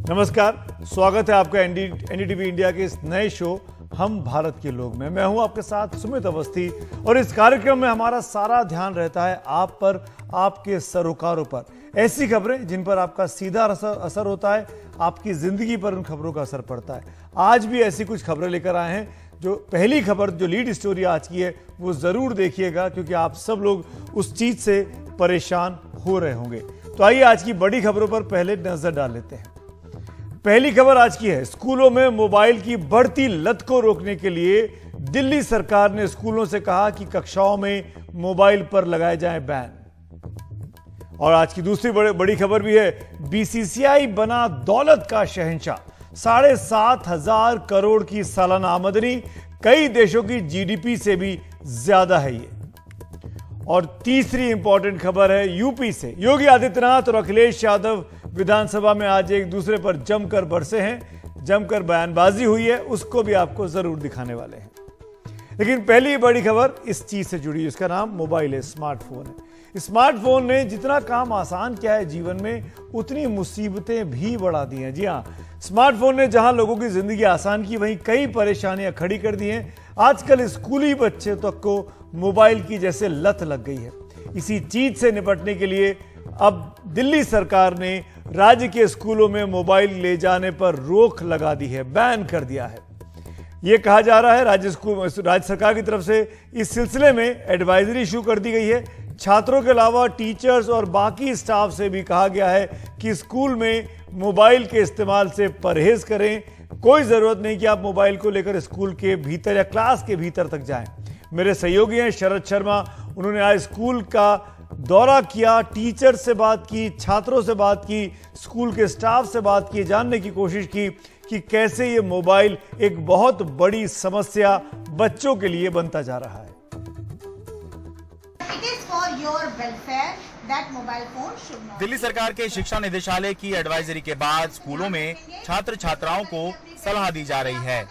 नमस्कार, स्वागत है आपका एनडीटीवी इंडिया के इस नए शो हम भारत के लोग में। मैं हूं आपके साथ सुमित अवस्थी और इस कार्यक्रम में हमारा सारा ध्यान रहता है आप पर, आपके सरोकारों पर। ऐसी खबरें जिन पर आपका सीधा असर होता है, आपकी जिंदगी पर उन खबरों का असर पड़ता है। आज भी ऐसी कुछ खबरें लेकर आए हैं। जो पहली खबर, जो लीड स्टोरी आज की है, वो जरूर देखिएगा क्योंकि आप सब लोग उस चीज से परेशान हो रहे होंगे। तो आइए आज की बड़ी खबरों पर पहले नजर डाल लेते हैं। पहली खबर आज की है, स्कूलों में मोबाइल की बढ़ती लत को रोकने के लिए दिल्ली सरकार ने स्कूलों से कहा कि कक्षाओं में मोबाइल पर लगाए जाए बैन। और आज की दूसरी बड़ी खबर भी है, बीसीसीआई बना दौलत का शहंशाह। 7,500 करोड़ की सालाना आमदनी, कई देशों की जीडीपी से भी ज्यादा है ये। और तीसरी इंपॉर्टेंट खबर है यूपी से। योगी आदित्यनाथ और अखिलेश यादव विधानसभा में आज एक दूसरे पर जमकर बरसे हैं, जमकर बयानबाजी हुई है, उसको भी आपको जरूर दिखाने वाले हैं। लेकिन पहली बड़ी खबर इस चीज से जुड़ी है, इसका नाम मोबाइल है, स्मार्टफोन है। स्मार्टफोन ने जितना काम आसान किया है जीवन में, उतनी मुसीबतें भी बढ़ा दी हैं। जी हाँ, स्मार्टफोन ने जहां लोगों की जिंदगी आसान की, वहीं कई परेशानियां खड़ी कर दी हैं। आजकल स्कूली बच्चे तक को मोबाइल की जैसे लत लग गई है। इसी चीज से निपटने के लिए अब दिल्ली सरकार ने राज्य के स्कूलों में मोबाइल ले जाने पर रोक लगा दी है, बैन कर दिया है। यह कहा जा रहा है राज्य सरकार की तरफ से इस सिलसिले में एडवाइजरी इशू कर दी गई है। छात्रों के अलावा टीचर्स और बाकी स्टाफ से भी कहा गया है कि स्कूल में मोबाइल के इस्तेमाल से परहेज करें। कोई जरूरत नहीं कि आप मोबाइल को लेकर स्कूल के भीतर या क्लास के भीतर तक जाएं। मेरे सहयोगी हैं शरद शर्मा, उन्होंने आज स्कूल का दौरा किया, टीचर से बात की, छात्रों से बात की, स्कूल के स्टाफ से बात की, जानने की कोशिश की कि कैसे ये मोबाइल एक बहुत बड़ी समस्या बच्चों के लिए बनता जा रहा है। दिल्ली सरकार के शिक्षा निदेशालय की एडवाइजरी के बाद स्कूलों में छात्र छात्राओं को सलाह दी जा रही है।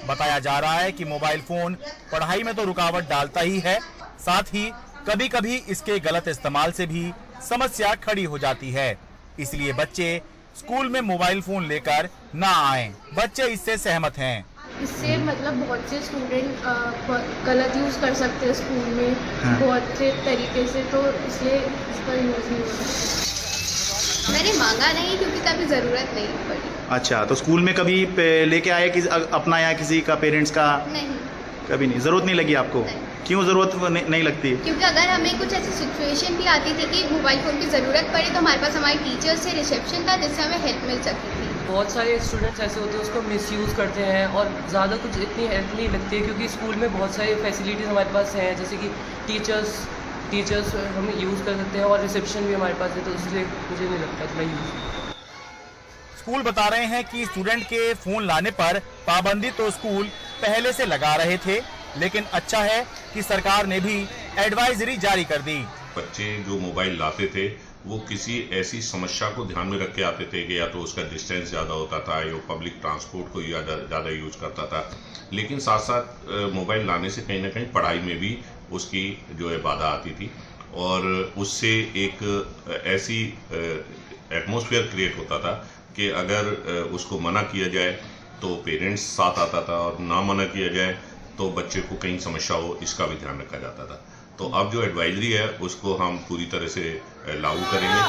बताया जा रहा है कि मोबाइल फोन पढ़ाई में तो रुकावट डालता ही है, साथ ही कभी कभी इसके गलत इस्तेमाल से भी समस्या खड़ी हो जाती है। इसलिए बच्चे स्कूल में मोबाइल फोन लेकर ना आएं। बच्चे इससे सहमत हैं। इससे मतलब बहुत से स्टूडेंट गलत यूज कर सकते हैं स्कूल में, बहुत से तरीके से, तो इसलिए इसका यूज नहीं होता। मैंने मांगा नहीं क्योंकि कभी जरूरत नहीं पड़ी। अच्छा, तो स्कूल में कभी लेके आए कि अपना या किसी का पेरेंट्स का? नहीं, कभी नहीं। जरूरत नहीं लगी आपको? नहीं। क्यों जरूरत नहीं लगती? क्योंकि अगर हमें कुछ ऐसी सिचुएशन भी आती थी कि मोबाइल फ़ोन की ज़रूरत पड़े तो हमारे पास हमारे टीचर से रिसेप्शन था जिससे हमें हेल्प मिल सकती थी। बहुत सारे स्टूडेंट्स ऐसे होते हैं उसको मिसयूज़ करते हैं और ज़्यादा कुछ इतनी हेल्प नहीं लगती है, क्योंकि स्कूल में बहुत सारी फैसिलिटीज़ हमारे पास हैं, जैसे कि टीचर्स हम यूज़ कर सकते हैं और रिसेप्शन भी हमारे पास है, तो इसलिए मुझे नहीं लगता इतना यूज़। स्कूल बता रहे हैं कि स्टूडेंट के फोन लाने पर पाबंदी तो स्कूल पहले से लगा रहे थे, लेकिन अच्छा है कि सरकार ने भी एडवाइजरी जारी कर दी। बच्चे जो मोबाइल लाते थे वो किसी ऐसी समस्या को ध्यान में रख के आते थे कि या तो उसका डिस्टेंस ज़्यादा होता था या पब्लिक ट्रांसपोर्ट को ज़्यादा यूज करता था, लेकिन साथ साथ मोबाइल लाने से कहीं ना कहीं पढ़ाई में भी उसकी जो है बाधा आती थी और उससे एक ऐसी एटमॉस्फेयर क्रिएट होता था कि अगर उसको मना किया जाए तो पेरेंट्स साथ आता था और ना मना किया जाए तो बच्चे को कहीं समस्या हो, इसका भी ध्यान रखा जाता था। तो अब जो एडवाइजरी है उसको हम पूरी तरह से लागू करेंगे।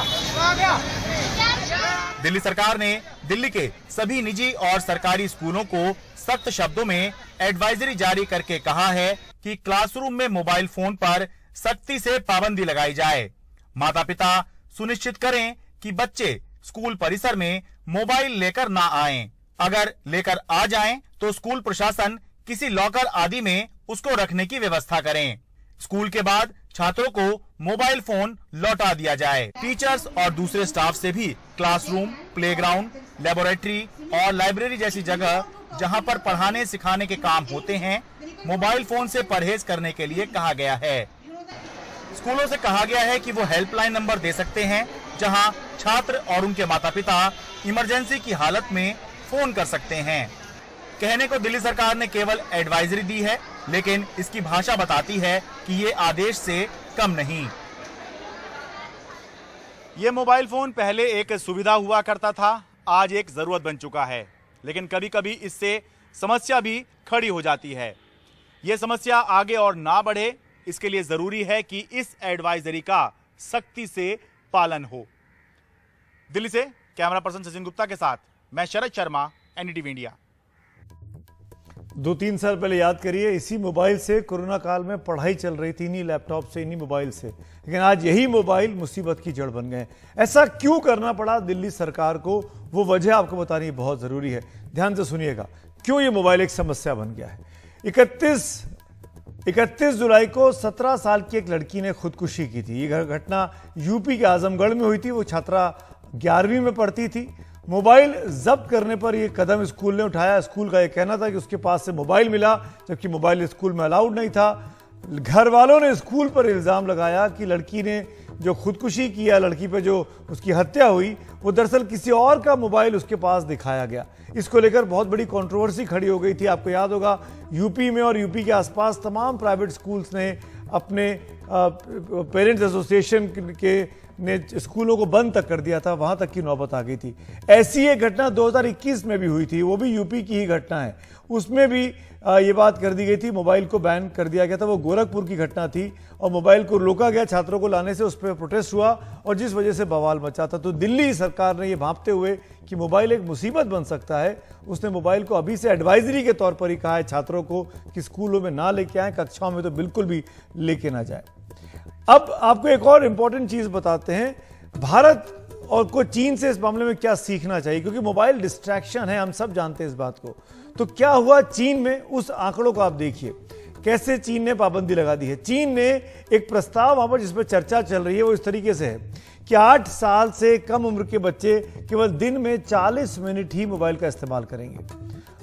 दिल्ली सरकार ने दिल्ली के सभी निजी और सरकारी स्कूलों को सख्त शब्दों में एडवाइजरी जारी करके कहा है कि क्लासरूम में मोबाइल फोन पर सख्ती से पाबंदी लगाई जाए। माता पिता सुनिश्चित करें कि बच्चे स्कूल परिसर में मोबाइल लेकर ना आएं। अगर लेकर आ जाएं तो स्कूल प्रशासन किसी लॉकर आदि में उसको रखने की व्यवस्था करें। स्कूल के बाद छात्रों को मोबाइल फोन लौटा दिया जाए। टीचर्स और दूसरे स्टाफ से भी क्लासरूम, प्लेग्राउंड, लेबोरेटरी और लाइब्रेरी जैसी जगह जहां पर पढ़ाने सिखाने के काम होते हैं, मोबाइल फोन से परहेज करने के लिए कहा गया है। स्कूलों से कहा गया है कि वो हेल्पलाइन नंबर दे सकते हैं जहां छात्र और उनके माता पिता इमरजेंसी की हालत में फोन कर सकते हैं। कहने को दिल्ली सरकार ने केवल एडवाइजरी दी है, लेकिन इसकी भाषा बताती है कि ये आदेश से कम नहीं। ये मोबाइल फोन पहले एक सुविधा हुआ करता था, आज एक जरूरत बन चुका है, लेकिन कभी कभी इससे समस्या भी खड़ी हो जाती है। यह समस्या आगे और ना बढ़े, इसके लिए जरूरी है कि इस एडवाइजरी का सख्ती से पालन हो। दिल्ली से कैमरा पर्सन सचिन गुप्ता के साथ मैं शरद शर्मा, एनडीटीवी इंडिया। 2-3 साल पहले याद करिए, इसी मोबाइल से कोरोना काल में पढ़ाई चल रही थी, इन्हीं लैपटॉप से, इन्हीं मोबाइल से। लेकिन आज यही मोबाइल मुसीबत की जड़ बन गए। ऐसा क्यों करना पड़ा दिल्ली सरकार को, वो वजह आपको बतानी बहुत ज़रूरी है। ध्यान से सुनिएगा, क्यों ये मोबाइल एक समस्या बन गया है। 31 जुलाई को 17 साल की एक लड़की ने खुदकुशी की थी। ये घटना यूपी के आजमगढ़ में हुई थी। वो छात्रा 11वीं में पढ़ती थी। मोबाइल जब्त करने पर यह कदम स्कूल ने उठाया। स्कूल का यह कहना था कि उसके पास से मोबाइल मिला, जबकि मोबाइल स्कूल में अलाउड नहीं था। घर वालों ने स्कूल पर इल्ज़ाम लगाया कि लड़की ने जो खुदकुशी किया, लड़की पे जो उसकी हत्या हुई, वो दरअसल किसी और का मोबाइल उसके पास दिखाया गया। इसको लेकर बहुत बड़ी कंट्रोवर्सी खड़ी हो गई थी। आपको याद होगा, यूपी में और यूपी के आसपास तमाम प्राइवेट स्कूल्स ने अपने पेरेंट्स एसोसिएशन के ने स्कूलों को बंद तक कर दिया था। वहां तक की नौबत आ गई थी। ऐसी एक घटना 2021 में भी हुई थी, वो भी यूपी की ही घटना है। उसमें भी ये बात कर दी गई थी, मोबाइल को बैन कर दिया गया था। वो गोरखपुर की घटना थी और मोबाइल को रोका गया, छात्रों को लाने से उस पर प्रोटेस्ट हुआ और जिस वजह से बवाल मचा था। तो दिल्ली सरकार ने ये भांपते हुए कि मोबाइल एक मुसीबत बन सकता है, उसने मोबाइल को अभी से एडवाइजरी के तौर पर ही कहा है छात्रों को कि स्कूलों में ना लेके आए, कक्षाओं में तो बिल्कुल भी लेके ना जाए। अब आपको एक और इंपॉर्टेंट चीज बताते हैं, भारत और को चीन से इस मामले में क्या सीखना चाहिए, क्योंकि मोबाइल डिस्ट्रैक्शन है, हम सब जानते हैं इस बात को। तो क्या हुआ चीन में, उस आंकड़ों को आप देखिए, कैसे चीन ने पाबंदी लगा दी है। चीन ने एक प्रस्ताव वहां पर जिस पर चर्चा चल रही है वो इस तरीके से है कि 8 साल से कम उम्र के बच्चे केवल दिन में 40 मिनट ही मोबाइल का इस्तेमाल करेंगे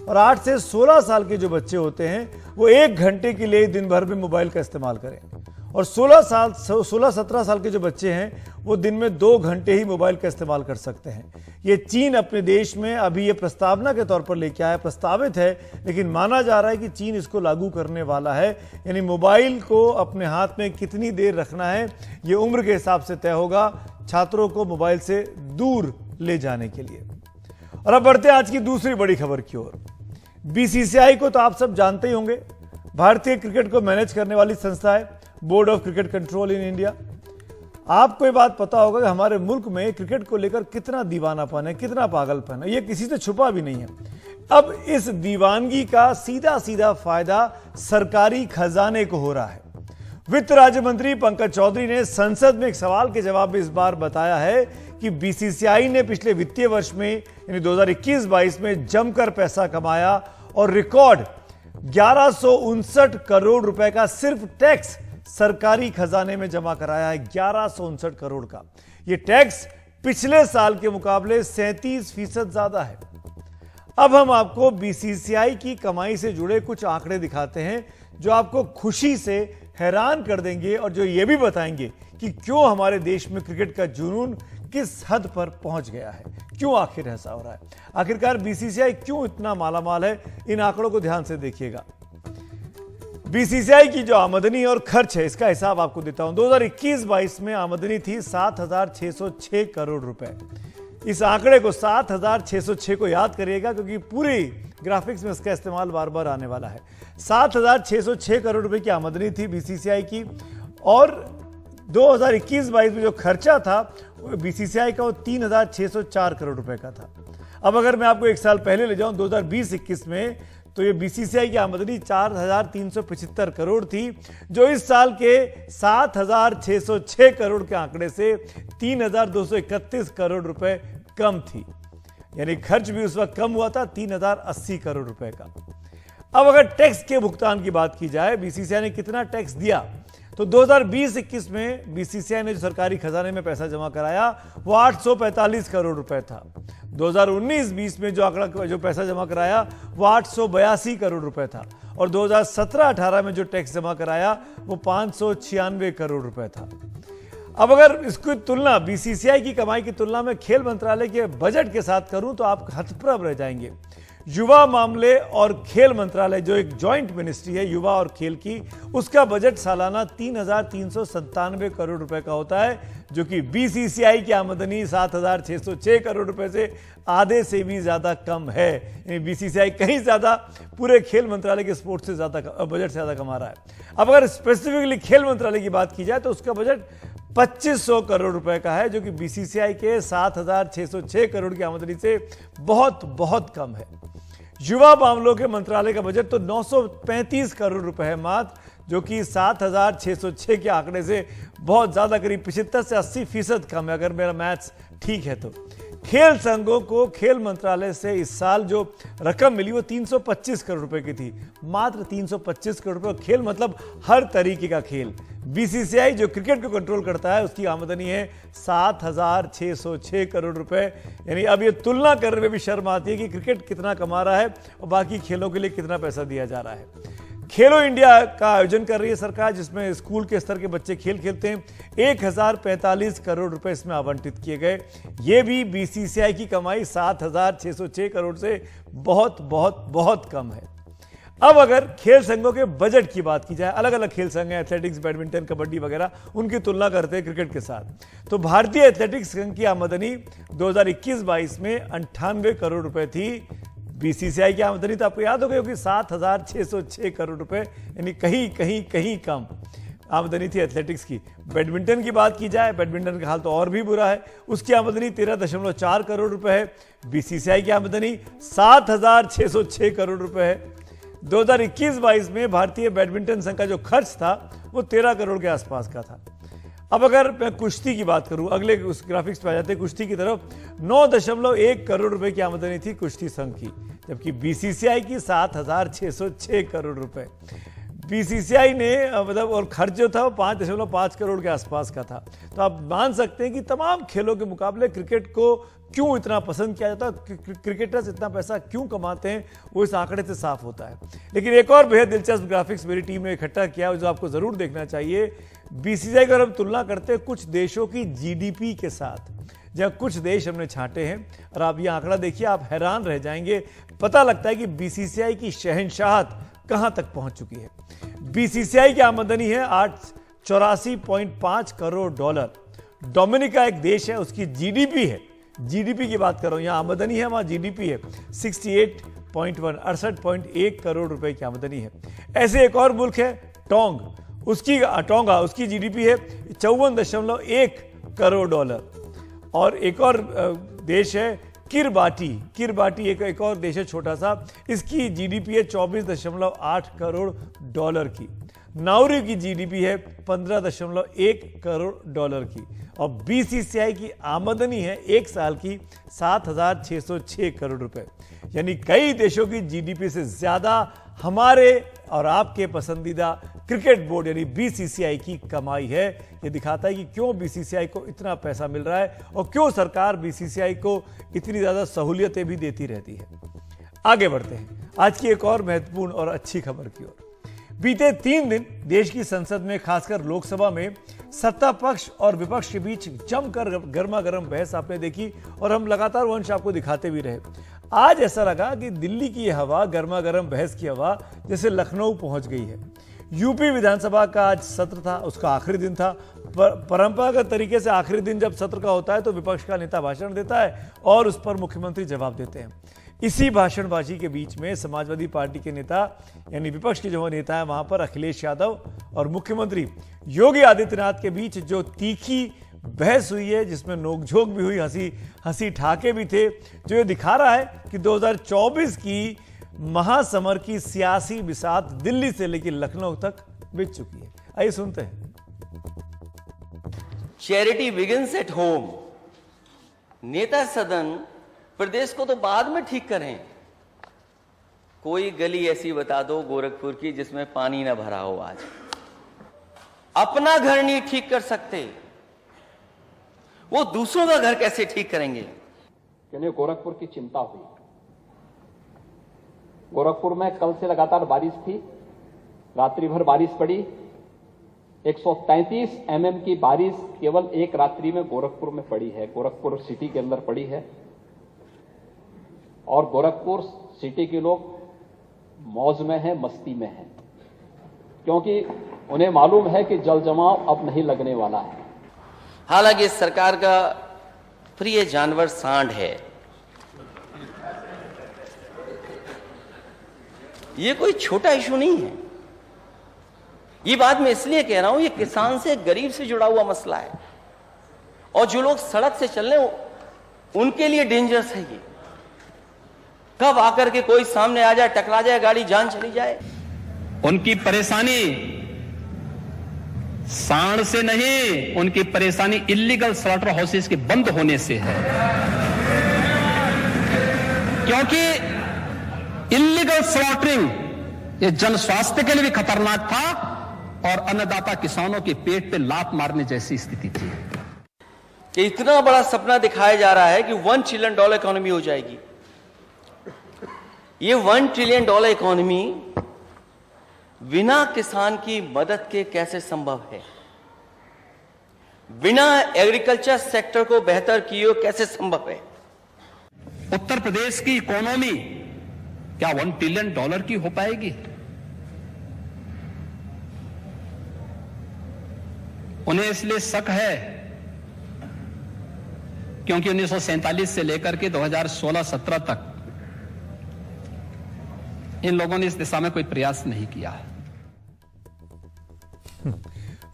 और 8 से 16 साल के जो बच्चे होते हैं वो 1 घंटे के लिए दिन भर में मोबाइल का इस्तेमाल करें और 16-17 साल के जो बच्चे हैं वो दिन में 2 घंटे ही मोबाइल का इस्तेमाल कर सकते हैं। ये चीन अपने देश में अभी ये प्रस्तावना के तौर पर लेके आया, प्रस्तावित है, लेकिन माना जा रहा है कि चीन इसको लागू करने वाला है। यानी मोबाइल को अपने हाथ में कितनी देर रखना है ये उम्र के हिसाब से तय होगा, छात्रों को मोबाइल से दूर ले जाने के लिए। और अब बढ़ते हैं आज की दूसरी बड़ी खबर की ओर। बीसीसीआई को तो आप सब जानते ही होंगे, भारतीय क्रिकेट को मैनेज करने वाली संस्था है, board of cricket control in India. आपको ये बात पता होगा कि हमारे मुल्क में क्रिकेट को लेकर कितना दीवानापन है, कितना पागलपन है, ये किसी से छुपा भी नहीं है। अब इस दीवानगी का सीधा सीधा फायदा सरकारी खजाने को हो रहा है। वित्त राज्य मंत्री पंकज चौधरी ने संसद में एक सवाल के जवाब में इस बार बताया है कि बीसीसीआई ने पिछले वित्तीय वर्ष में यानी 2021-22 में जमकर पैसा कमाया और रिकॉर्ड 1159 करोड़ रुपए का सिर्फ टैक्स सरकारी खजाने में जमा कराया है। 1159 करोड़ का यह टैक्स पिछले साल के मुकाबले 37% ज्यादा है। अब हम आपको बीसीसीआई की कमाई से जुड़े कुछ आंकड़े दिखाते हैं जो आपको खुशी से हैरान कर देंगे और जो ये भी बताएंगे कि क्यों हमारे देश में क्रिकेट का जुनून किस हद पर पहुंच गया है, क्यों आखिर ऐसा हो रहा है, आखिरकार बीसीसीआई क्यों इतना मालामाल है। इन आंकड़ों को ध्यान से देखिएगा। बीसीसीआई की जो आमदनी और खर्च है इसका हिसाब आपको देता हूं। 2021-22 में आमदनी थी 7,606 करोड़ रुपए। इस आंकड़े को 7,606 को याद करिएगा क्योंकि पूरी ग्राफिक्स में इसका इस्तेमाल बार बार आने वाला है। 7,606 करोड़ रुपए की आमदनी थी बीसीसीआई की और 2021-22 में जो खर्चा था बीसीसीआई का वो 3,604 करोड़ रुपए का था। अब अगर मैं आपको एक साल पहले ले जाऊं 2020-21 में, तो ये बीसीसीआई की आमदनी 4,375 करोड़ थी, जो इस साल के 7,606 करोड़ के आंकड़े से 3,231 करोड़ रुपए कम थी। यानी खर्च भी उस वक्त कम हुआ था, 3,080 करोड़ रुपए का। अब अगर टैक्स के भुगतान की बात की जाए, बीसीसीआई ने कितना टैक्स दिया, तो 2020-21 में बीसीसीआई ने जो सरकारी खजाने में पैसा जमा कराया वो 845 करोड़ रुपए था। 2019-20 में जो पैसा जमा कराया वो 882 करोड़ रुपए था और 2017-18 में जो टैक्स जमा कराया वो 596 करोड़ रुपए था। अब अगर इसकी तुलना बीसीसीआई की कमाई की तुलना में खेल मंत्रालय के बजट के साथ करूं तो आप हतप्रभ रह जाएंगे। युवा मामले और खेल मंत्रालय, जो एक जॉइंट मिनिस्ट्री है युवा और खेल की, उसका बजट सालाना 3,397 करोड़ रुपए का होता है, जो कि बीसीसीआई की आमदनी 7,606 करोड़ रुपए से आधे से भी ज्यादा कम है। बीसीसीआई कहीं ज्यादा पूरे खेल मंत्रालय के स्पोर्ट्स से ज्यादा बजट से ज्यादा कमा रहा है। अब अगर स्पेसिफिकली खेल मंत्रालय की बात की जाए तो उसका बजट 2500 करोड़ रुपए का है, जो कि बीसीसीआई के 7,606 करोड़ की आमदनी से बहुत बहुत कम है। युवा मामलों के मंत्रालय का बजट तो 935 करोड़ रुपए है मात्र, जो कि 7,606 के आंकड़े से बहुत ज्यादा, करीब 75 से 80% कम है अगर मेरा मैथ्स ठीक है तो। खेल संघों को खेल मंत्रालय से इस साल जो रकम मिली वो 325 करोड़ रुपए की थी, मात्र 325 करोड़ रुपए। खेल मतलब हर तरीके का खेल। बीसीसीआई जो क्रिकेट को कंट्रोल करता है उसकी आमदनी है 7,606 करोड़ रुपए। यानी अब ये तुलना करने में भी शर्म आती है कि क्रिकेट कितना कमा रहा है और बाकी खेलों के लिए कितना पैसा दिया जा रहा है। खेलो इंडिया का आयोजन कर रही है सरकार, जिसमें स्कूल के स्तर के बच्चे खेल खेलते हैं। 1,045 करोड़ रुपए इसमें आवंटित किए गए। ये भी बीसीसीआई की कमाई 7,606 करोड़ से बहुत बहुत बहुत कम है। अब अगर खेल संघों के बजट की बात की जाए, अलग अलग खेल संघ हैं, एथलेटिक्स, बैडमिंटन, कबड्डी वगैरह, उनकी तुलना करते हैं क्रिकेट के साथ, तो भारतीय एथलेटिक्स संघ की आमदनी 2021-22 में 98 करोड़ रुपए थी। बीसीसीआई की आमदनी तो आपको याद हो गई, 7,606 करोड़ रुपए, यानी कहीं कम आमदनी थी एथलेटिक्स की। बैडमिंटन की बात की जाए, बैडमिंटन का हाल तो और भी बुरा है, उसकी आमदनी 13.4 करोड़ रुपए है। बीसीसीआई की आमदनी 7,606 करोड़ रुपए है। 2021-22 में भारतीय बैडमिंटन संघ का जो खर्च था वो 13 करोड़ के आसपास का था। अब अगर मैं कुश्ती की बात करूं, अगले उस ग्राफिक्स पे आ जाते हैं कुश्ती की तरफ, 9.1 करोड़ रुपए की आमदनी थी कुश्ती संघ की, जबकि बीसीसीआई की 7,606 करोड़ रुपए। बीसीसीआई ने मतलब और खर्च जो था वो 5.5 करोड़ के आसपास का था। तो आप मान सकते हैं कि तमाम खेलों के मुकाबले क्रिकेट को क्यों इतना पसंद किया जाता है, क्रिकेटर्स इतना पैसा क्यों कमाते हैं, वो इस आंकड़े से साफ होता है। लेकिन एक और बेहद दिलचस्प ग्राफिक्स मेरी टीम ने इकट्ठा किया है, जो आपको जरूर देखना चाहिए। बीसीसीआई की अगर हम तुलना करते हैं कुछ देशों की जीडीपी के साथ, जहाँ कुछ देश हमने छांटे हैं, और आप ये आंकड़ा देखिए, आप हैरान रह जाएंगे। पता लगता है कि बीसीसीआई की शहंशाहत कहां तक पहुंच चुकी है। बीसीसीआई की आमदनी है 84.5 करोड़ डॉलर। डोमिनिका एक देश है, उसकी जीडीपी है, जीडीपी की बात कर रहा हूं, यहां आमदनी है, वहां जीडीपी है 68.1 करोड़ रुपए की आमदनी है। ऐसे एक और मुल्क है टोंगा, उसकी जीडीपी है 54.1 करोड़ डॉलर। और एक और देश है किरबाटी एक और देश है छोटा सा, इसकी जीडीपी है 24.8 करोड़ डॉलर की। नाउरू की जीडीपी है 15.1 करोड़ डॉलर की। और बीसीसीआई की आमदनी है एक साल की 7,606 करोड़ रुपए। यानी कई देशों की जीडीपी से ज्यादा हमारे और आपके पसंदीदा क्रिकेट बोर्ड यानी बीसीसीआई की कमाई है। यह दिखाता है कि क्यों बीसीसीआई को इतना पैसा मिल रहा है और क्यों सरकार बीसीसीआई को इतनी ज्यादा सहूलियतें भी देती रहती है। आगे बढ़ते हैं आज की एक और महत्वपूर्ण और अच्छी खबर की ओर। बीते 3 दिन देश की संसद में, खासकर लोकसभा में, सत्ता पक्ष और विपक्ष के बीच जमकर गर्मा गर्म बहस आपने देखी और हम लगातार वो अंश आपको दिखाते भी रहे। आज ऐसा लगा कि दिल्ली की यह हवा, गर्मा गर्म बहस की हवा, जैसे लखनऊ पहुंच गई है। यूपी विधानसभा का आज सत्र था, उसका आखिरी दिन था। परंपरागत तरीके से आखिरी दिन जब सत्र का होता है तो विपक्ष का नेता भाषण देता है और उस पर मुख्यमंत्री जवाब देते हैं। इसी भाषणबाजी के बीच में समाजवादी पार्टी के नेता यानी विपक्ष के जो नेता है वहां पर अखिलेश यादव और मुख्यमंत्री योगी आदित्यनाथ के बीच जो तीखी बहस हुई है, जिसमें नोकझोंक भी हुई, हंसी ठाके भी थे, जो ये दिखा रहा है कि 2024 की महासमर की सियासी बिसात दिल्ली से लेकर लखनऊ तक बिछ चुकी है। आइए सुनते हैं। Charity begins at home. नेता सदन प्रदेश को तो बाद में ठीक करें, कोई गली ऐसी बता दो गोरखपुर की जिसमें पानी ना भरा हो। आज अपना घर नहीं ठीक कर सकते, वो दूसरों का घर कैसे ठीक करेंगे। गोरखपुर की चिंता हुई। गोरखपुर में कल से लगातार बारिश थी, रात्रि भर बारिश पड़ी। 133 mm की बारिश केवल एक रात्रि में गोरखपुर में पड़ी है, गोरखपुर सिटी के अंदर पड़ी है। और गोरखपुर सिटी के लोग मौज में हैं, मस्ती में हैं, क्योंकि उन्हें मालूम है कि जल जमाव अब नहीं लगने वाला है। हालांकि इस सरकार का प्रिय जानवर सांड है। ये कोई छोटा इशू नहीं है। ये बात मैं इसलिए कह रहा हूं, ये किसान से, गरीब से जुड़ा हुआ मसला है, और जो लोग सड़क से चल रहे हैं उनके लिए डेंजरस है। ये कब आकर के कोई सामने आ जाए, टकरा जाए, गाड़ी जान चली जाए। उनकी परेशानी सांड से नहीं, उनकी परेशानी इलीगल स्लॉटर हाउसेस के बंद होने से है, क्योंकि इलीगल स्लॉटरिंग ये जन स्वास्थ्य के लिए भी खतरनाक था और अन्नदाता किसानों के पेट पे लात मारने जैसी स्थिति थी। कि इतना बड़ा सपना दिखाया जा रहा है कि $1 ट्रिलियन इकोनॉमी हो जाएगी। ये $1 ट्रिलियन इकोनॉमी बिना किसान की मदद के कैसे संभव है? बिना एग्रीकल्चर सेक्टर को बेहतर किए कैसे संभव है? उत्तर प्रदेश की इकोनॉमी क्या $1 ट्रिलियन की हो पाएगी? उन्हें इसलिए शक है क्योंकि 1947 से लेकर के 2016-17 तक इन लोगों ने इस दिशा में कोई प्रयास नहीं किया।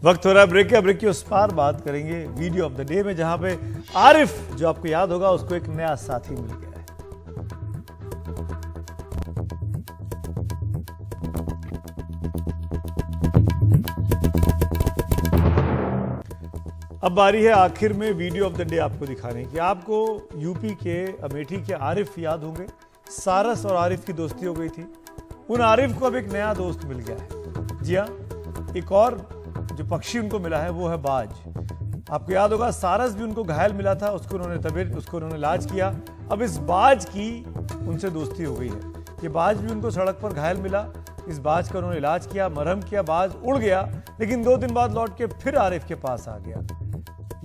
वक्त हो रहा है ब्रेक का। ब्रेक की उस पार बात करेंगे वीडियो ऑफ द डे में, जहां पे आरिफ, जो आपको याद होगा, उसको एक नया साथी मिल गया है। अब बारी है आखिर में वीडियो ऑफ द डे आपको दिखाने की। आपको यूपी के अमेठी के आरिफ याद होंगे। सारस और आरिफ की दोस्ती हो गई थी। उन आरिफ को अब एक नया दोस्त मिल गया है। जी हाँ, एक और जो पक्षी उनको मिला है वो है बाज। आपको याद होगा सारस भी उनको घायल मिला था, उसको उन्होंने इलाज किया। अब इस बाज की उनसे दोस्ती हो गई है। ये बाज भी उनको सड़क पर घायल मिला, इस बाज का उन्होंने इलाज किया, मरहम किया, बाज उड़ गया, लेकिन 2 दिन बाद लौट के फिर आरिफ के पास आ गया।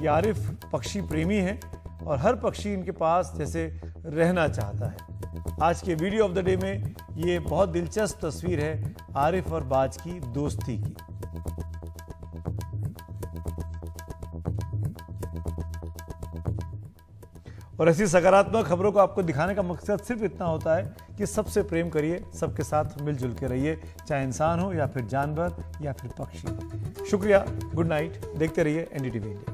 ये आरिफ पक्षी प्रेमी है और हर पक्षी इनके पास जैसे रहना चाहता है। आज के वीडियो ऑफ द डे में ये बहुत दिलचस्प तस्वीर है आरिफ और बाज की दोस्ती की। और ऐसी सकारात्मक खबरों को आपको दिखाने का मकसद सिर्फ इतना होता है कि सबसे प्रेम करिए, सबके साथ मिलजुल के रहिए, चाहे इंसान हो या फिर जानवर या फिर पक्षी। शुक्रिया, गुड नाइट। देखते रहिए एनडीटीवी इंडिया।